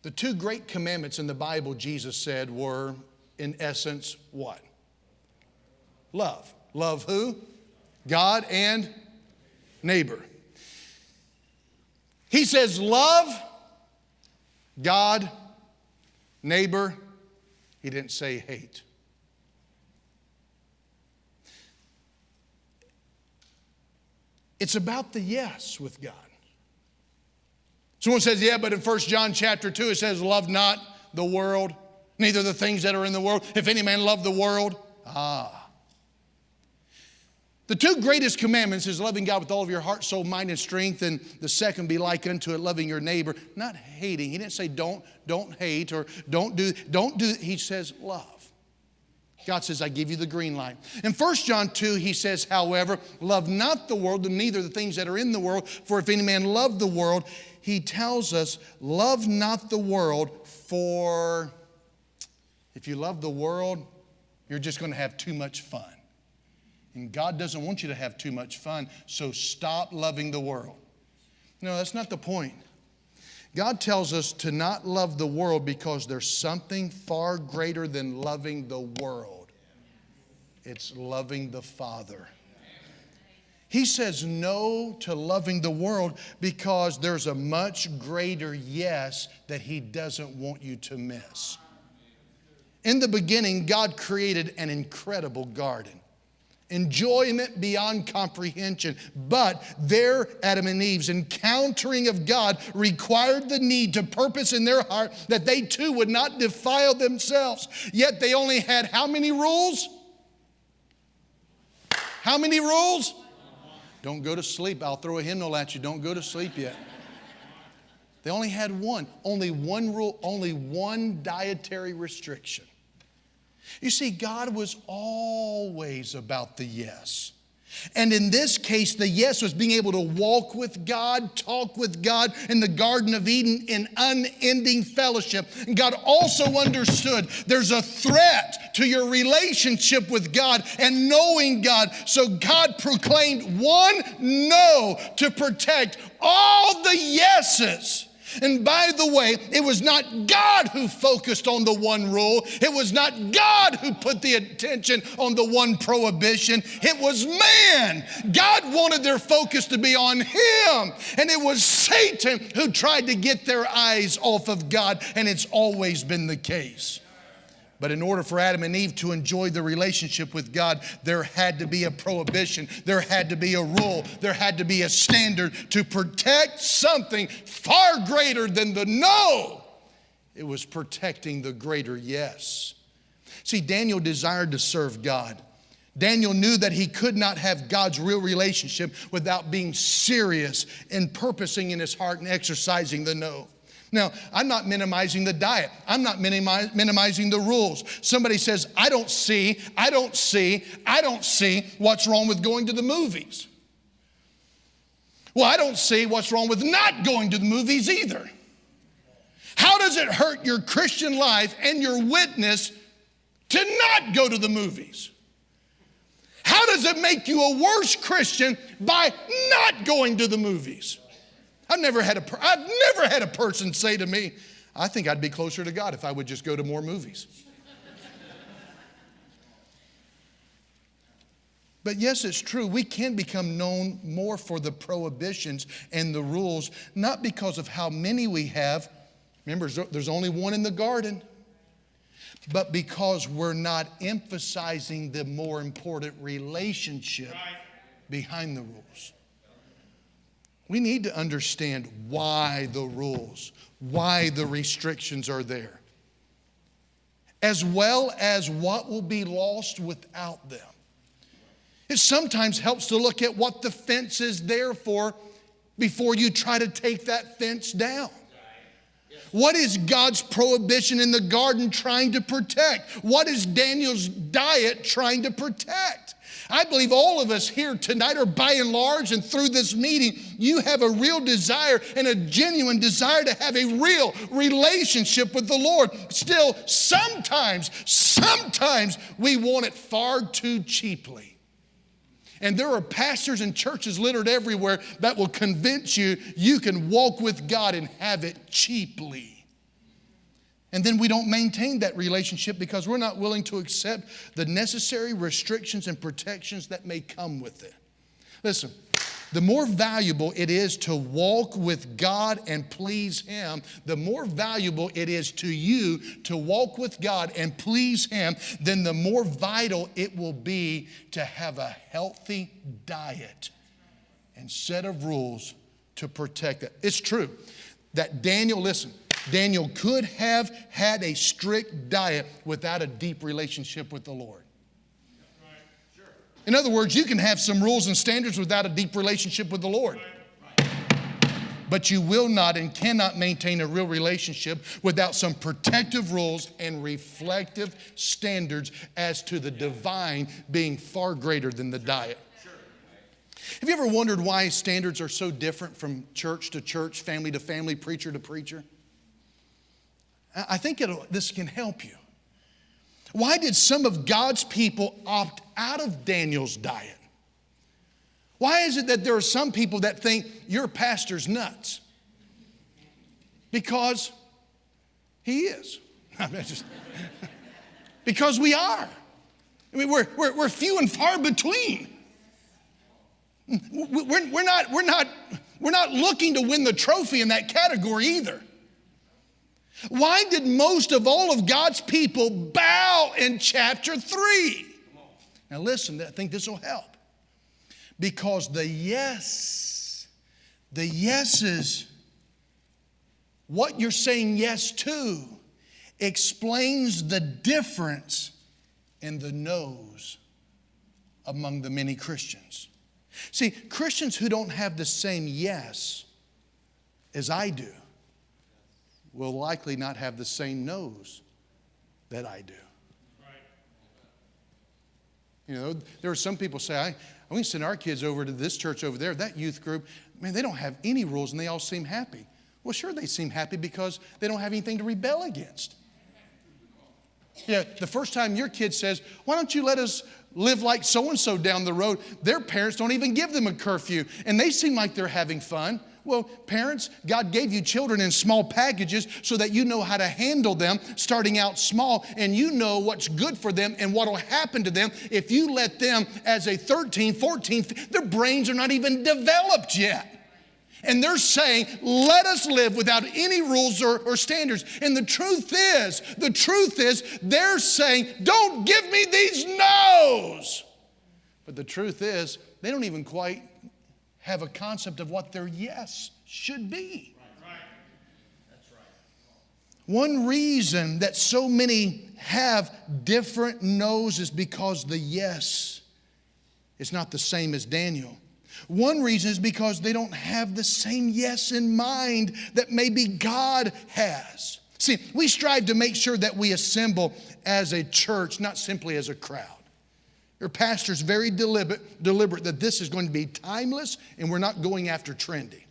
The two great commandments in the Bible, Jesus said, were, in essence, what? Love. Love who? God and neighbor. He says love God, neighbor. He didn't say hate. It's about the yes with God. Someone says, yeah, but in 1 John chapter 2, it says, love not the world, neither the things that are in the world. If any man love the world, The two greatest commandments is loving God with all of your heart, soul, mind, and strength. And the second be like unto it, loving your neighbor, not hating. He didn't say don't hate or don't do. He says love. God says, I give you the green light. In 1 John 2, he says, however, love not the world, and neither the things that are in the world. For if any man love the world, he tells us, love not the world, for if you love the world, you're just going to have too much fun. And God doesn't want you to have too much fun, so stop loving the world. No, that's not the point. God tells us to not love the world because there's something far greater than loving the world. It's loving the Father. He says no to loving the world because there's a much greater yes that He doesn't want you to miss. In the beginning, God created an incredible garden. Enjoyment beyond comprehension. But their, Adam and Eve's, encountering of God required the need to purpose in their heart that they too would not defile themselves. Yet they only had how many rules? How many rules? Don't go to sleep. I'll throw a hymnal at you. Don't go to sleep yet. They only had one. Only one rule, only one dietary restriction. You see, God was always about the yes. And in this case, the yes was being able to walk with God, talk with God in the Garden of Eden in unending fellowship. And God also understood there's a threat to your relationship with God and knowing God. So God proclaimed one no to protect all the yeses. And by the way, it was not God who focused on the one rule. It was not God who put the attention on the one prohibition. It was man. God wanted their focus to be on Him. And it was Satan who tried to get their eyes off of God. And it's always been the case. But in order for Adam and Eve to enjoy the relationship with God, there had to be a prohibition. There had to be a rule. There had to be a standard to protect something far greater than the no. It was protecting the greater yes. See, Daniel desired to serve God. Daniel knew that he could not have God's real relationship without being serious and purposing in his heart and exercising the no. Now, I'm not minimizing the diet. I'm not minimizing the rules. Somebody says, I don't see what's wrong with going to the movies. Well, I don't see what's wrong with not going to the movies either. How does it hurt your Christian life and your witness to not go to the movies? How does it make you a worse Christian by not going to the movies? I've never had a person say to me, I think I'd be closer to God if I would just go to more movies. But yes, it's true. We can become known more for the prohibitions and the rules, not because of how many we have. Remember, there's only one in the garden. But because we're not emphasizing the more important relationship behind the rules. We need to understand why the rules, why the restrictions are there, as well as what will be lost without them. It sometimes helps to look at what the fence is there for before you try to take that fence down. What is God's prohibition in the garden trying to protect? What is Daniel's diet trying to protect? I believe all of us here tonight are by and large, and through this meeting, you have a real desire and a genuine desire to have a real relationship with the Lord. Still, sometimes we want it far too cheaply. And there are pastors and churches littered everywhere that will convince you you can walk with God and have it cheaply. And then we don't maintain that relationship because we're not willing to accept the necessary restrictions and protections that may come with it. Listen, the more valuable it is to walk with God and please Him, the more valuable it is to you to walk with God and please Him, then the more vital it will be to have a healthy diet and set of rules to protect it. It's true that Daniel could have had a strict diet without a deep relationship with the Lord. In other words, you can have some rules and standards without a deep relationship with the Lord. But you will not and cannot maintain a real relationship without some protective rules and reflective standards as to the divine being far greater than the diet. Have you ever wondered why standards are so different from church to church, family to family, preacher to preacher? I think this can help you. Why did some of God's people opt out of Daniel's diet? Why is it that there are some people that think your pastor's nuts? Because he is. Because we are. I mean, we're few and far between. We're not looking to win the trophy in that category either. Why did most of all of God's people bow in chapter 3? Now listen, I think this will help. Because the yeses, what you're saying yes to, explains the difference in the no's among the many Christians. See, Christians who don't have the same yes as I do will likely not have the same no's that I do. You know, there are some people say, we can send our kids over to this church over there, that youth group. Man, they don't have any rules and they all seem happy. Well, sure, they seem happy because they don't have anything to rebel against. Yeah, the first time your kid says, why don't you let us live like so-and-so down the road? Their parents don't even give them a curfew, and they seem like they're having fun. Well, parents, God gave you children in small packages so that you know how to handle them starting out small, and you know what's good for them and what will happen to them if you let them as a 13, 14, their brains are not even developed yet. And they're saying, let us live without any rules or standards. And the truth is, they're saying, don't give me these no's. But the truth is, they don't even quite have a concept of what their yes should be. Right. That's right. One reason that so many have different no's is because the yes is not the same as Daniel. One reason is because they don't have the same yes in mind that maybe God has. See, we strive to make sure that we assemble as a church, not simply as a crowd. Your pastor's very deliberate that this is going to be timeless and we're not going after trendy.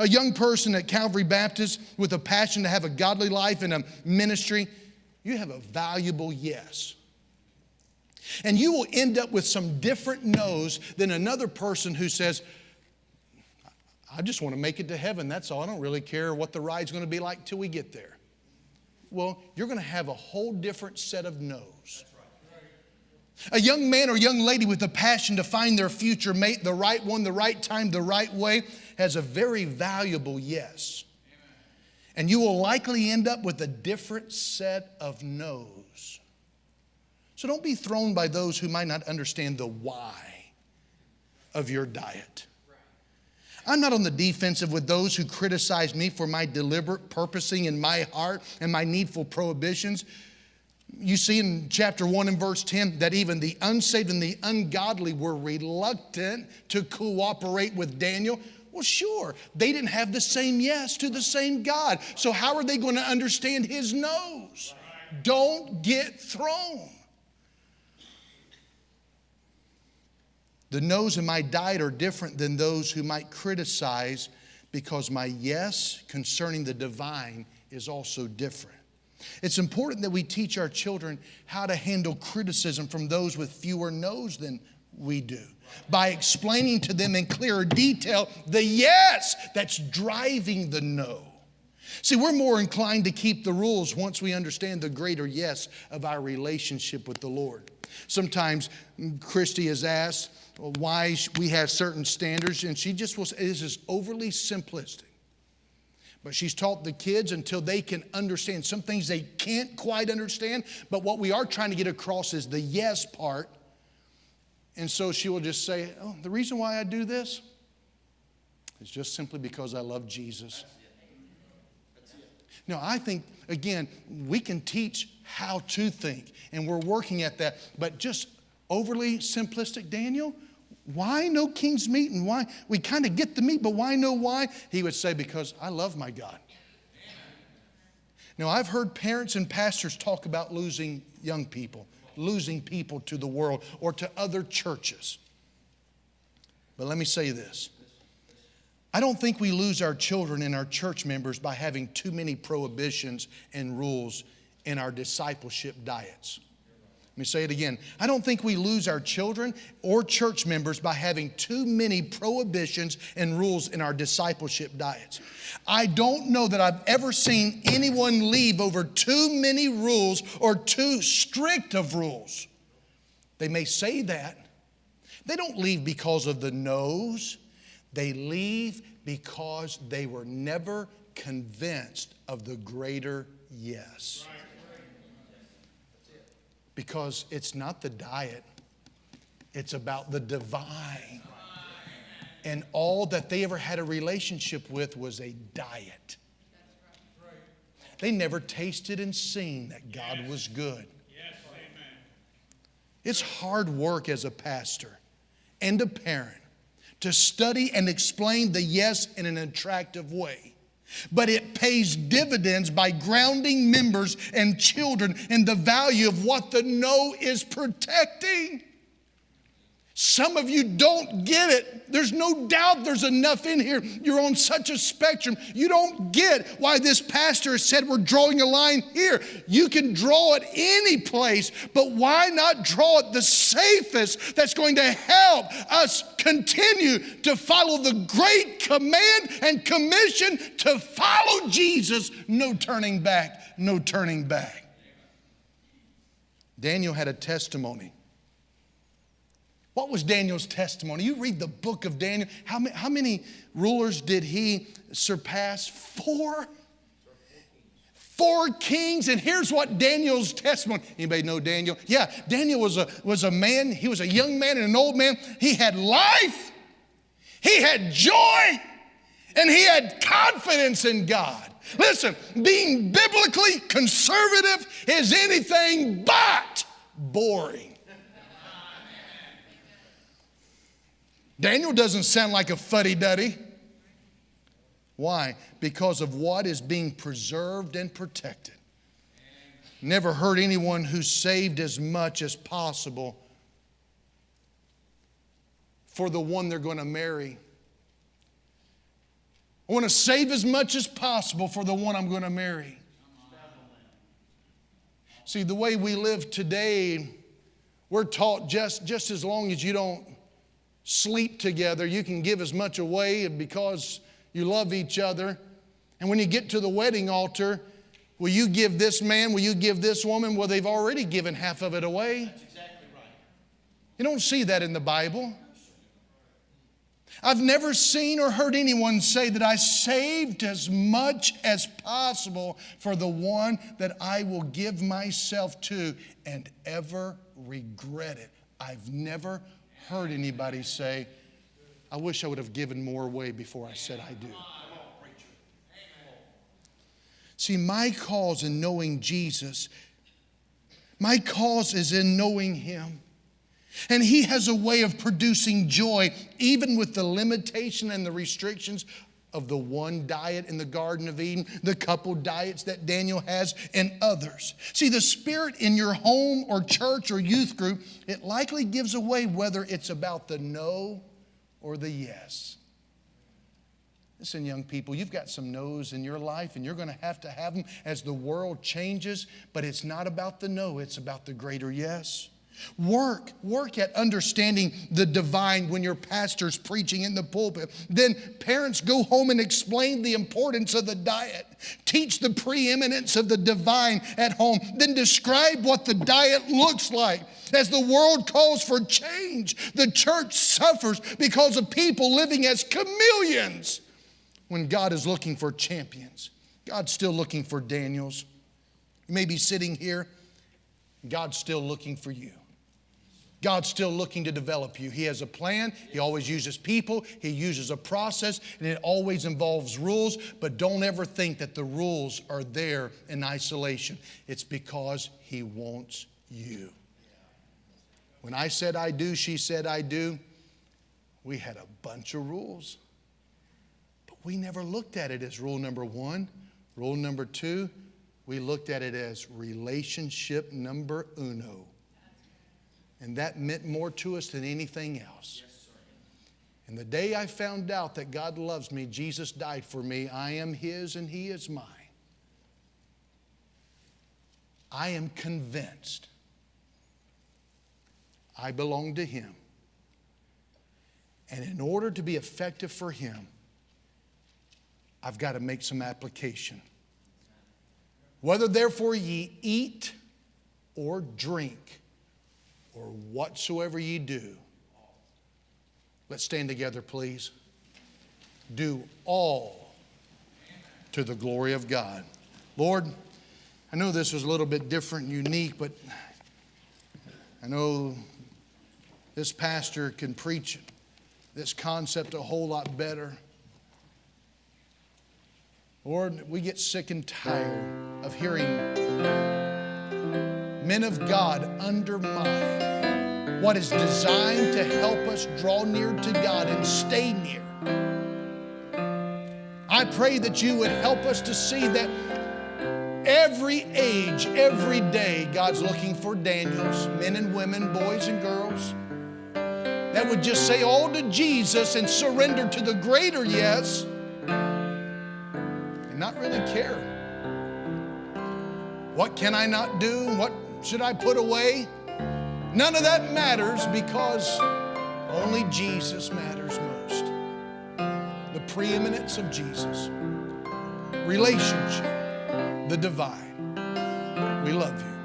A young person at Calvary Baptist with a passion to have a godly life and a ministry, you have a valuable yes. And you will end up with some different no's than another person who says, I just want to make it to heaven, that's all. I don't really care what the ride's going to be like till we get there. Well, you're going to have a whole different set of no's. A young man or young lady with a passion to find their future mate, the right one, the right time, the right way, has a very valuable yes. And you will likely end up with a different set of no's. So don't be thrown by those who might not understand the why of your diet. I'm not on the defensive with those who criticize me for my deliberate purposing in my heart and my needful prohibitions. You see in chapter 1 and verse 10 that even the unsaved and the ungodly were reluctant to cooperate with Daniel. Well, sure, they didn't have the same yes to the same God. So how are they going to understand his no's? Don't get thrown. The no's in my diet are different than those who might criticize because my yes concerning the divine is also different. It's important that we teach our children how to handle criticism from those with fewer no's than we do by explaining to them in clearer detail the yes that's driving the no. See, we're more inclined to keep the rules once we understand the greater yes of our relationship with the Lord. Sometimes Christy is asked why we have certain standards, and she just will say, this is overly simplistic. But she's taught the kids until they can understand some things they can't quite understand, but what we are trying to get across is the yes part. And so she will just say, oh, the reason why I do this is just simply because I love Jesus. Now, I think, again, we can teach how to think, and we're working at that, but just overly simplistic, Daniel, why no king's meat and why? We kind of get the meat, but why no why? He would say, because I love my God. Now, I've heard parents and pastors talk about losing young people, losing people to the world or to other churches. But let me say this. I don't think we lose our children and our church members by having too many prohibitions and rules in our discipleship diets. Let me say it again. I don't think we lose our children or church members by having too many prohibitions and rules in our discipleship diets. I don't know that I've ever seen anyone leave over too many rules or too strict of rules. They may say that. They don't leave because of the no's. They leave because they were never convinced of the greater yes. Because it's not the diet, it's about the divine. And all that they ever had a relationship with was a diet. They never tasted and seen that God was good. It's hard work as a pastor and a parent to study and explain the yes in an attractive way. But it pays dividends by grounding members and children in the value of what the no is protecting. Some of you don't get it. There's no doubt there's enough in here. You're on such a spectrum. You don't get why this pastor has said we're drawing a line here. You can draw it any place, but why not draw it the safest that's going to help us continue to follow the great command and commission to follow Jesus? No turning back, no turning back. Daniel had a testimony. What was Daniel's testimony? You read the book of Daniel. How many rulers did he surpass? 4? 4 kings. And here's what Daniel's testimony. Anybody know Daniel? Yeah, Daniel was a man. He was a young man and an old man. He had life. He had joy. And he had confidence in God. Listen, being biblically conservative is anything but boring. Daniel doesn't sound like a fuddy-duddy. Why? Because of what is being preserved and protected. Never heard anyone who saved as much as possible for the one they're going to marry. I want to save as much as possible for the one I'm going to marry. See, the way we live today, we're taught just as long as you don't sleep together, you can give as much away because you love each other. And when you get to the wedding altar, will you give this man, will you give this woman? Well, they've already given half of it away. That's exactly right. You don't see that in the Bible. I've never seen or heard anyone say that I saved as much as possible for the one that I will give myself to and ever regret it. I've never heard anybody say, I wish I would have given more away before I said I do. See, my cause in knowing Jesus, my cause is in knowing Him. And He has a way of producing joy, even with the limitation and the restrictions of the one diet in the Garden of Eden, the couple diets that Daniel has, and others. See, the spirit in your home or church or youth group, it likely gives away whether it's about the no or the yes. Listen, young people, you've got some no's in your life, and you're going to have them as the world changes, but it's not about the no, it's about the greater yes. Work at understanding the divine when your pastor's preaching in the pulpit. Then parents, go home and explain the importance of the diet. Teach the preeminence of the divine at home. Then describe what the diet looks like. As the world calls for change, the church suffers because of people living as chameleons when God is looking for champions. God's still looking for Daniels. You may be sitting here. God's still looking for you. God's still looking to develop you. He has a plan. He always uses people. He uses a process, and it always involves rules. But don't ever think that the rules are there in isolation. It's because He wants you. When I said I do, she said I do, we had a bunch of rules. But we never looked at it as rule number 1. Rule number 2, we looked at it as relationship number 1. And that meant more to us than anything else. Yes, and the day I found out that God loves me, Jesus died for me, I am His and He is mine. I am convinced I belong to Him. And in order to be effective for Him, I've got to make some application. Whether therefore ye eat or drink or whatsoever ye do. Let's stand together, please. Do all to the glory of God. Lord, I know this was a little bit different and unique, but I know this pastor can preach this concept a whole lot better. Lord, we get sick and tired of hearing men of God undermine what is designed to help us draw near to God and stay near. I pray that you would help us to see that every age, every day, God's looking for Daniels, men and women, boys and girls, that would just say all to Jesus and surrender to the greater yes and not really care. What can I not do? What should I put away? None of that matters because only Jesus matters most. The preeminence of Jesus. Relationship. The divine. We love you.